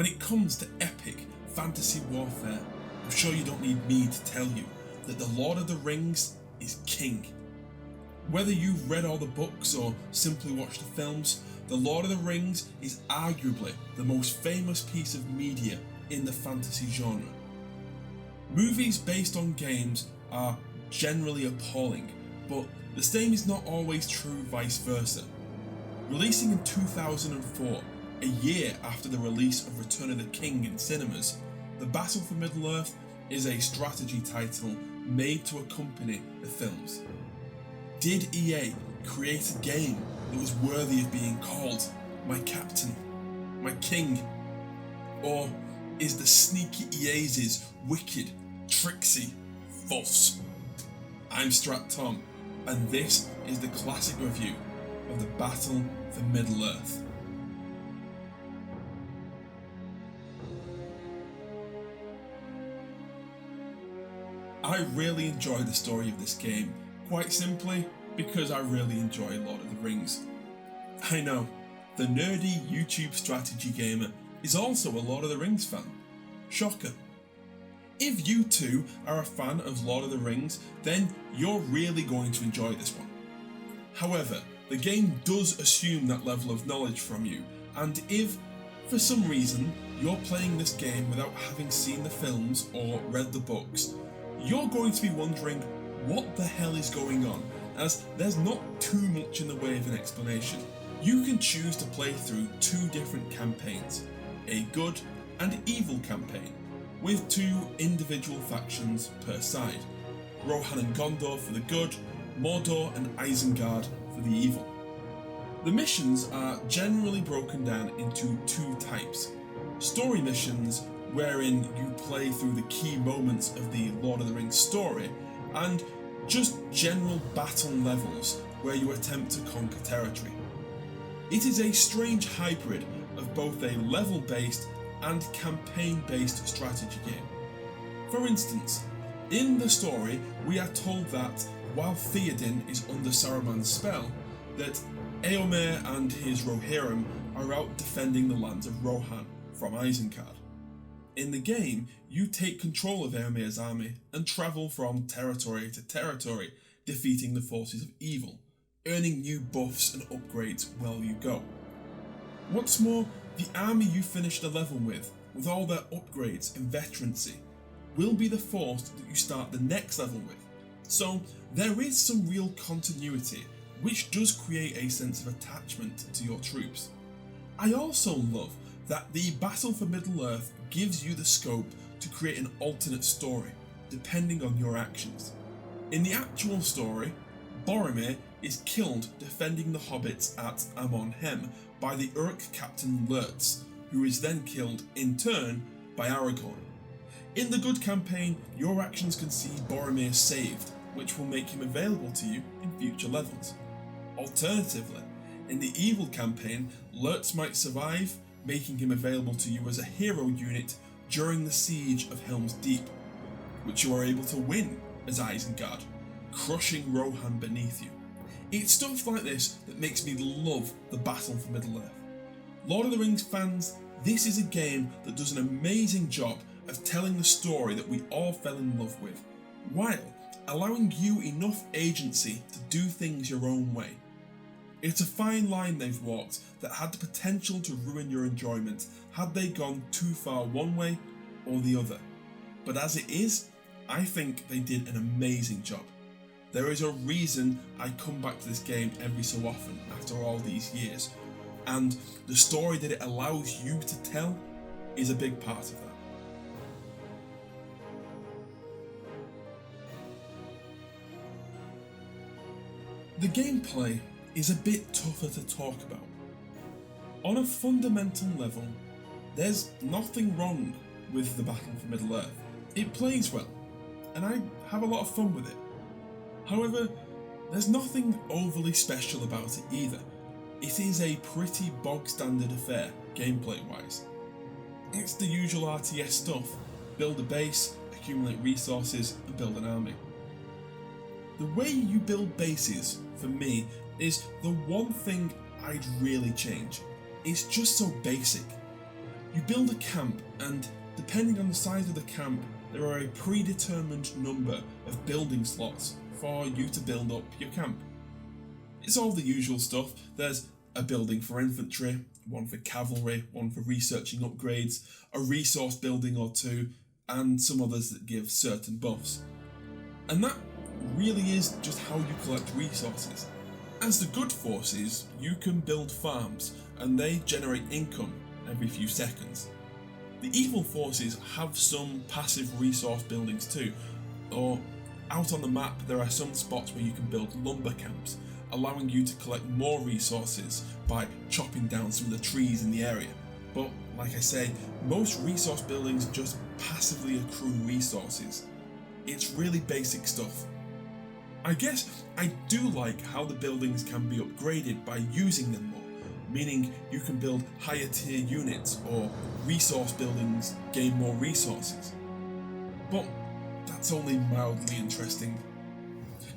When it comes to epic fantasy warfare, I'm sure you don't need me to tell you that the Lord of the Rings is king. Whether you've read all the books or simply watched the films, The Lord of the Rings is arguably the most famous piece of media in the fantasy genre. Movies based on games are generally appalling, but the same is not always true vice versa. Releasing in 2004, a year after the release of Return of the King in cinemas, The Battle for Middle-earth is a strategy title made to accompany the films. Did EA create a game that was worthy of being called my captain, my king? Or is the sneaky EA's wicked, tricksy, false? I'm Strat Tom, and this is the classic review of The Battle for Middle-earth. I really enjoy the story of this game, quite simply because I really enjoy Lord of the Rings. I know, the nerdy YouTube strategy gamer is also a Lord of the Rings fan. Shocker. If you too are a fan of Lord of the Rings, then you're really going to enjoy this one. However, the game does assume that level of knowledge from you, and if, for some reason, you're playing this game without having seen the films or read the books, you're going to be wondering what the hell is going on, as there's not too much in the way of an explanation. You can choose to play through two different campaigns, a good and evil campaign, with two individual factions per side, Rohan and Gondor for the good, Mordor and Isengard for the evil. The missions are generally broken down into two types: story missions, wherein you play through the key moments of the Lord of the Rings story, and just general battle levels where you attempt to conquer territory. It is a strange hybrid of both a level-based and campaign-based strategy game. For instance, in the story we are told that while Theoden is under Saruman's spell, that Eomer and his Rohirrim are out defending the lands of Rohan from Isengard. In the game, you take control of Eomer's army and travel from territory to territory, defeating the forces of evil, earning new buffs and upgrades while you go. What's more, the army you finish the level with all their upgrades and veterancy, will be the force that you start the next level with. So there is some real continuity, which does create a sense of attachment to your troops. I also love that the Battle for Middle-earth gives you the scope to create an alternate story, depending on your actions. In the actual story, Boromir is killed defending the hobbits at Amon Hem by the Uruk captain Lurtz, who is then killed in turn by Aragorn. In the good campaign, your actions can see Boromir saved, which will make him available to you in future levels. Alternatively, in the evil campaign, Lurtz might survive, making him available to you as a hero unit during the siege of Helm's Deep, which you are able to win as Isengard, crushing Rohan beneath you. It's stuff like this that makes me love the Battle for Middle-earth. Lord of the Rings fans, this is a game that does an amazing job of telling the story that we all fell in love with, while allowing you enough agency to do things your own way. It's a fine line they've walked that had the potential to ruin your enjoyment had they gone too far one way or the other. But as it is, I think they did an amazing job. There is a reason I come back to this game every so often after all these years, and the story that it allows you to tell is a big part of that. The gameplay is a bit tougher to talk about. On a fundamental level, there's nothing wrong with the Battle for Middle-earth. It plays well, and I have a lot of fun with it. However, there's nothing overly special about it either. It is a pretty bog-standard affair, gameplay-wise. It's the usual RTS stuff: build a base, accumulate resources, and build an army. The way you build bases, for me, is the one thing I'd really change. It's just so basic. You build a camp, and depending on the size of the camp, there are a predetermined number of building slots for you to build up your camp. It's all the usual stuff. There's a building for infantry, one for cavalry, one for researching upgrades, a resource building or two, and some others that give certain buffs. And that really is just how you collect resources. As the good forces, you can build farms, and they generate income every few seconds. The evil forces have some passive resource buildings too, or out on the map there are some spots where you can build lumber camps, allowing you to collect more resources by chopping down some of the trees in the area. But like I say, most resource buildings just passively accrue resources. It's really basic stuff. I guess I do like how the buildings can be upgraded by using them more, meaning you can build higher tier units or resource buildings gain more resources. But that's only mildly interesting.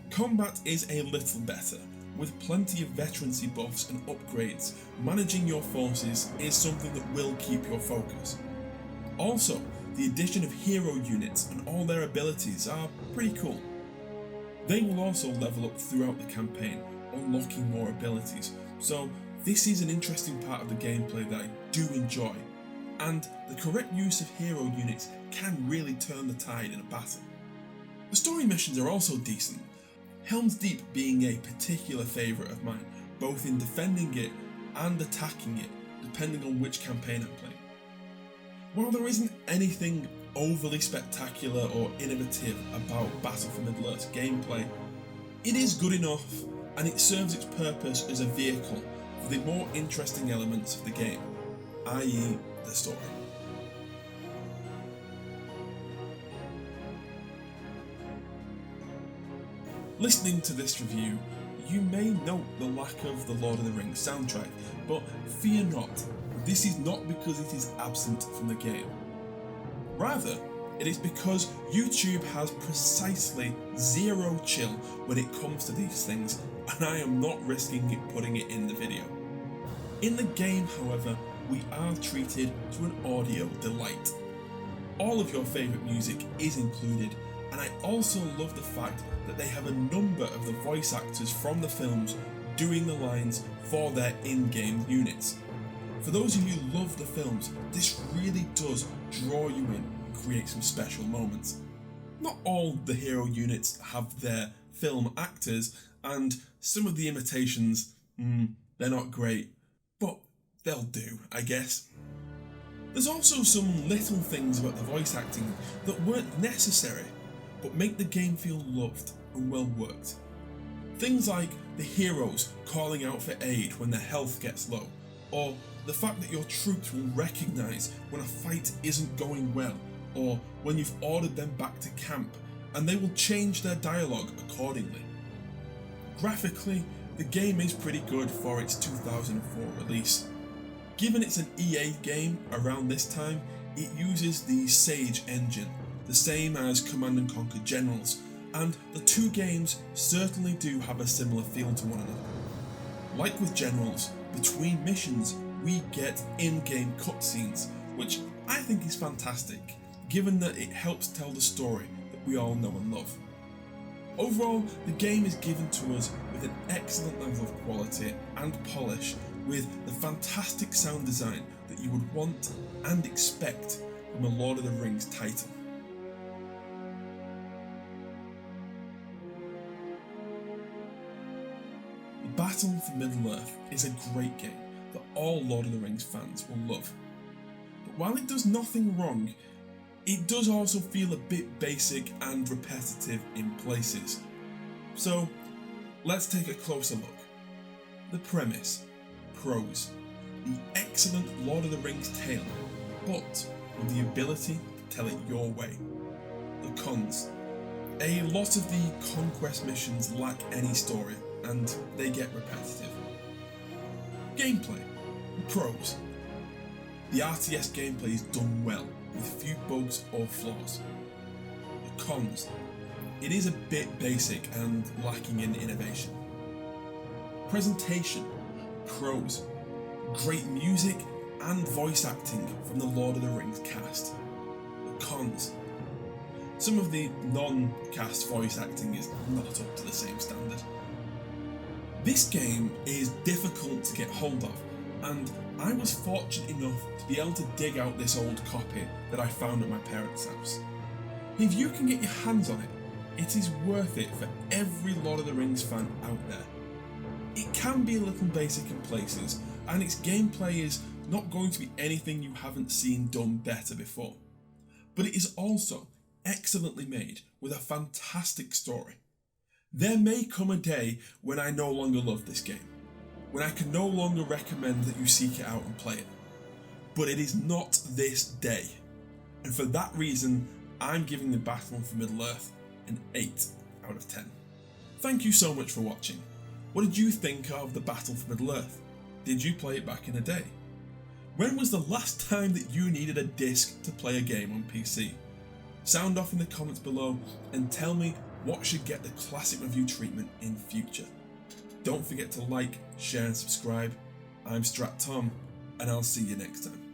Combat is a little better. With plenty of veterancy buffs and upgrades, managing your forces is something that will keep your focus. Also, the addition of hero units and all their abilities are pretty cool. They will also level up throughout the campaign, unlocking more abilities, so this is an interesting part of the gameplay that I do enjoy, and the correct use of hero units can really turn the tide in a battle. The story missions are also decent, Helm's Deep being a particular favourite of mine, both in defending it and attacking it, depending on which campaign I'm playing. While there isn't anything overly spectacular or innovative about Battle for Middle-earth's gameplay, it is good enough and it serves its purpose as a vehicle for the more interesting elements of the game, i.e. the story. Listening to this review, you may note the lack of the Lord of the Rings soundtrack, but fear not, this is not because it is absent from the game. Rather, it is because YouTube has precisely zero chill when it comes to these things, and I am not risking it putting it in the video. In the game, however, we are treated to an audio delight. All of your favourite music is included, and I also love the fact that they have a number of the voice actors from the films doing the lines for their in-game units. For those of you who love the films, this really does draw you in and create some special moments. Not all the hero units have their film actors, and some of the imitations, they're not great, but they'll do, I guess. There's also some little things about the voice acting that weren't necessary, but make the game feel loved and well worked. Things like the heroes calling out for aid when their health gets low, or the fact that your troops will recognise when a fight isn't going well, or when you've ordered them back to camp, and they will change their dialogue accordingly. Graphically, the game is pretty good for its 2004 release. Given it's an EA game around this time, it uses the Sage engine, the same as Command & Conquer Generals, and the two games certainly do have a similar feel to one another. Like with Generals, between missions we get in-game cutscenes, which I think is fantastic, given that it helps tell the story that we all know and love. Overall, the game is given to us with an excellent level of quality and polish, with the fantastic sound design that you would want and expect from a Lord of the Rings title. Battle for Middle-earth is a great game that all Lord of the Rings fans will love. But while it does nothing wrong, it does also feel a bit basic and repetitive in places. So let's take a closer look. The premise, prose, the excellent Lord of the Rings tale, but with the ability to tell it your way. The cons, a lot of the conquest missions lack any story, and they get repetitive. Gameplay, the pros. The RTS gameplay is done well, with few bugs or flaws. The cons, it is a bit basic and lacking in innovation. Presentation, pros. Great music and voice acting from the Lord of the Rings cast. The cons: some of the non-cast voice acting is not up to the same standard. This game is difficult to get hold of, and I was fortunate enough to be able to dig out this old copy that I found at my parents' house. If you can get your hands on it, it is worth it for every Lord of the Rings fan out there. It can be a little basic in places, and its gameplay is not going to be anything you haven't seen done better before. But it is also excellently made with a fantastic story. There may come a day when I no longer love this game, when I can no longer recommend that you seek it out and play it. But it is not this day. And for that reason, I'm giving the Battle for Middle-earth an 8 out of 10. Thank you so much for watching. What did you think of the Battle for Middle-earth? Did you play it back in the day? When was the last time that you needed a disc to play a game on PC? Sound off in the comments below and tell me what should get the classic review treatment in future. Don't forget to like, share and subscribe. I'm Strat Tom, and I'll see you next time.